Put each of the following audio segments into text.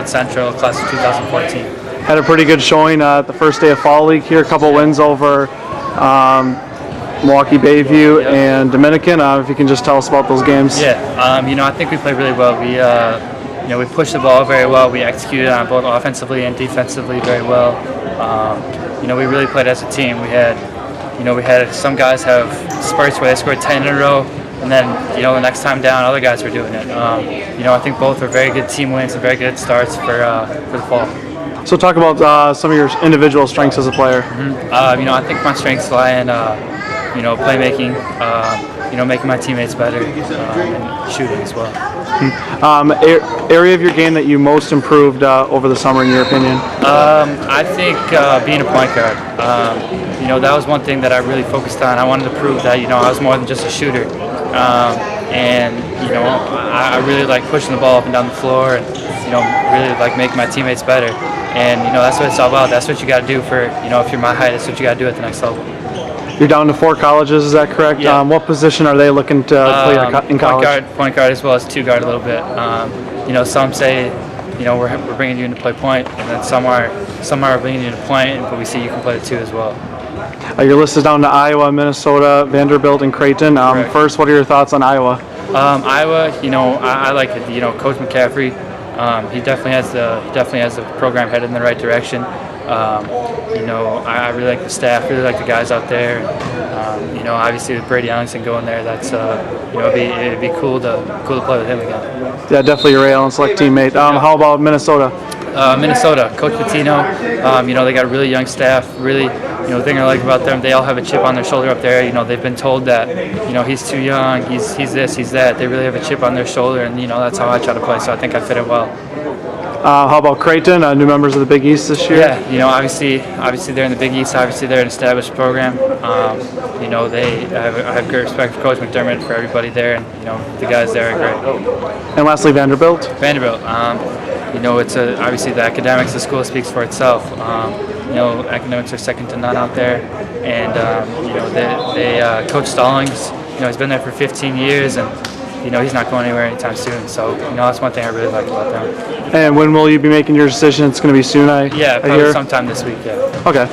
Central, class of 2014. Had a pretty good showing the first day of Fall League here. A couple wins over Milwaukee Bayview and Dominican. If you can just tell us about those games. Yeah, I think we played really well. We pushed the ball very well. We executed on both offensively and defensively very well. We really played as a team. We had some guys have spurts where they scored 10 in a row, and then the next time down, other guys were doing it. I think both were very good team wins and very good starts for the fall. So talk about some of your individual strengths as a player. I think my strengths lie in playmaking, making my teammates better, and shooting as well. Area of your game that you most improved over the summer, in your opinion? I think being a point guard. That was one thing that I really focused on. I wanted to prove that I was more than just a shooter, I really like pushing the ball up and down the floor, and really like making my teammates better. And that's what it's all about. That's what you got to do for if you're my height. That's what you got to do at the next level. You're down to 4 colleges, is that correct? Yeah. What position are they looking to play in college? Point guard as well as 2 guard a little bit. Some say we're bringing you in to play point, and then some are bringing you to point, but we see you can play the 2 as well. Your list is down to Iowa, Minnesota, Vanderbilt, and Creighton. First, what are your thoughts on Iowa? Iowa, I like it. Coach McCaffrey, he definitely has the program headed in the right direction. I really like the staff, really like the guys out there. Obviously with Brady Ellingson going there, that's it'd be cool to play with him again. Yeah, definitely a Ray Allen select teammate. How about Minnesota? Minnesota, Coach Pitino. They got a really young staff. Really, the thing I like about them, they all have a chip on their shoulder up there. They've been told that he's too young, he's this, he's that. They really have a chip on their shoulder, and that's how I try to play. So I think I fit it well. How about Creighton, new members of the Big East this year? Yeah, obviously they're in the Big East. Obviously they're an established program. I have great respect for Coach McDermott, for everybody there, and the guys there are great. And lastly, Vanderbilt. It's obviously the academics. The school speaks for itself. Academics are second to none out there, and Coach Stallings. He's been there for 15 years, and he's not going anywhere anytime soon. So that's one thing I really like about them. And when will you be making your decision? It's going to be soon, I hear? Sometime this week. Yeah. Okay.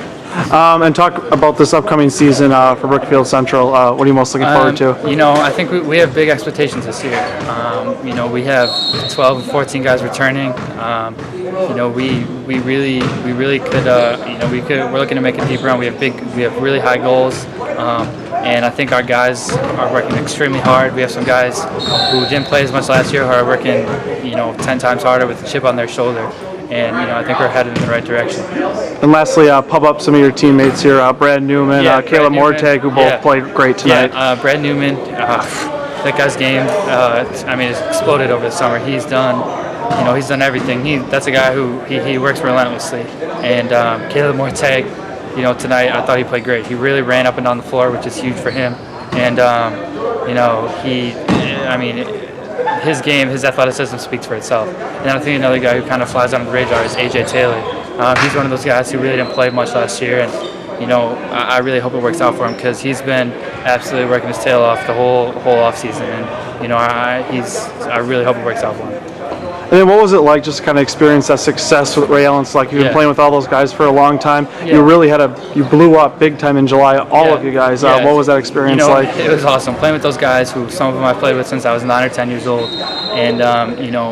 And talk about this upcoming season for Brookfield Central. What are you most looking forward to? I think we have big expectations this year. We have 12 and 14 guys returning. We really could. We're looking to make a deep run. We have really high goals. And I think our guys are working extremely hard. We have some guys who didn't play as much last year who are working, 10 times harder with a chip on their shoulder. And I think we're headed in the right direction. And lastly, pub up some of your teammates here. Brad Newman, Caleb Mortag, who both played great tonight. Yeah, Brad Newman, that guy's game, it's exploded over the summer. He's done everything. That's a guy who he works relentlessly. And Caleb Mortag, tonight I thought he played great. He really ran up and down the floor, which is huge for him. And his game, his athleticism speaks for itself. And I think another guy who kind of flies under the radar is AJ Taylor. He's one of those guys who really didn't play much last year, and I really hope it works out for him, because he's been absolutely working his tail off the whole off season, and I really hope it works out for him. And then what was it like just to kind of experience that success with Ray Allen? It's like you've been playing with all those guys for a long time. Yeah. You blew up big time in July, all of you guys. What was that experience like? It was awesome playing with those guys, who some of them I played with since I was 9 or 10 years old. And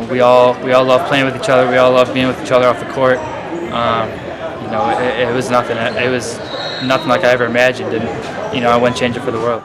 we all love playing with each other. We all love being with each other off the court. It was nothing. It was nothing like I ever imagined, and I wouldn't change it for the world.